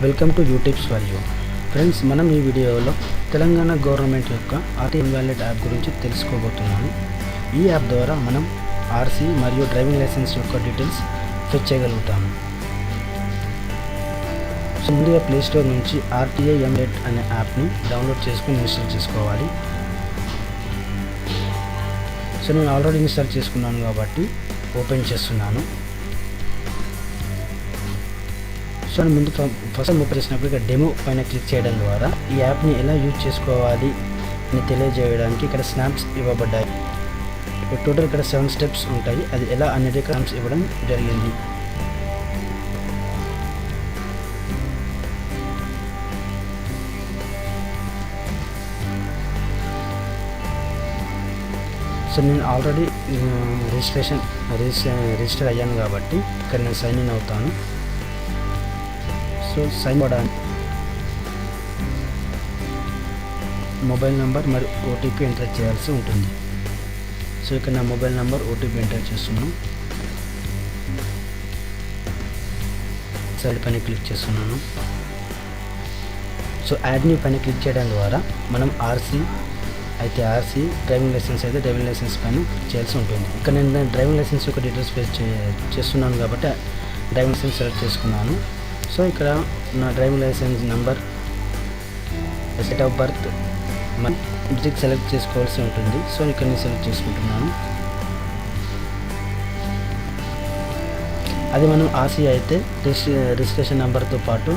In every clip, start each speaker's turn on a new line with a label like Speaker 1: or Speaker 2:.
Speaker 1: Welcome to U tips for you. Friends, మనం ఈ వీడియోలో తెలంగాణ గవర్నమెంట్ యొక్క ఆర్టీఐ ఇన్వాలిడ్ యాప్ గురించి తెలుసుకోబోతున్నాము. ఈ యాప్ ద్వారా మనం ఆర్సీ మరియు డ్రైవింగ్ లైసెన్స్ యొక్క డీటెయిల్స్ ఫెచ్ చేయగలుగుతాము. సో ముందుగా ప్లేస్టోర్ నుంచి ఆర్టీఐ ఎండెట్ అనే యాప్ని డౌన్లోడ్ చేసుకుని ఇన్స్టాల్ చేసుకోవాలి. సో నేను ఆల్రెడీ ఇన్స్టాల్ చేసుకున్నాను కాబట్టి ఓపెన్ చేస్తున్నాను. సో ముందు ఫస్ట్ ఓపెన్ చేసినప్పుడు ఇక్కడ డెమో పైన క్లిక్ చేయడం ద్వారా ఈ యాప్ని ఎలా యూజ్ చేసుకోవాలి అని తెలియజేయడానికి ఇక్కడ స్నాప్స్ ఇవ్వబడ్డాయి. టోటల్ ఇక్కడ 7 స్టెప్స్ ఉంటాయి. అది ఎలా అనేది స్నాప్స్ ఇవ్వడం జరిగింది. సో నేను ఆల్రెడీ రిజిస్టర్ అయ్యాను కాబట్టి ఇక్కడ నేను సైన్ ఇన్ అవుతాను. సో సైన్ అవ్వడానికి మొబైల్ నెంబర్ మరియు ఓటీపీ ఎంటర్ చేయాల్సి ఉంటుంది. సో ఇక్కడ నా మొబైల్ నెంబర్ ఓటీపీ ఎంటర్ చేస్తున్నాను. సైడ్ పైన క్లిక్ చేస్తున్నాను. సో యాడ్ న్యూ పైన క్లిక్ చేయడం ద్వారా మనం ఆర్సీ అయితే ఆర్సీ, డ్రైవింగ్ లైసెన్స్ అయితే డ్రైవింగ్ లైసెన్స్ పైన క్లిక్ చేయాల్సి ఉంటుంది. ఇక్కడ నేను డ్రైవింగ్ లైసెన్స్ యొక్క డీటెయిల్స్ చేస్తున్నాను కాబట్టి డ్రైవింగ్ లైసెన్స్ సెలెక్ట్ చేసుకున్నాను. సో ఇక్కడ నా driving licence number, date of birth district select చేసుకోవాల్సి ఉంటుంది. సో ఇక్కడ నేను సెలెక్ట్ చేసుకుంటున్నాను. అది మనం ఆర్సీ అయితే రిజిస్ట్రేషన్ నెంబర్తో పాటు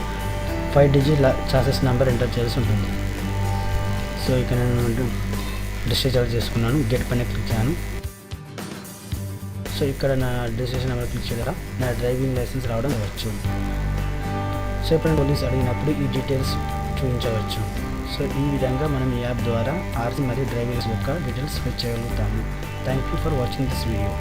Speaker 1: 5 డిజిట్ చాసెస్ నెంబర్ ఎంటర్ చేయాల్సి ఉంటుంది. సో ఇక్కడ నేను రిజిస్టర్ చేసుకున్నాను. గెట్ పైన క్లిక్ చేయాను. సో ఇక్కడ నా రిజిస్ట్రేషన్ నెంబర్ క్లిక్ చేయడం నా డ్రైవింగ్ లైసెన్స్ రావడం వచ్చు. సో ఇప్పుడు పోలీస్ అడిగినప్పుడు ఈ డీటెయిల్స్ చూపించవచ్చు. సో ఈ విధంగా మనం ఈ యాప్ ద్వారా ఆర్సీ మరియు డ్రైవింగ్ యొక్క డీటెయిల్స్ ఫెచ్ చేయగలుగుతాము. Thank you for watching this video.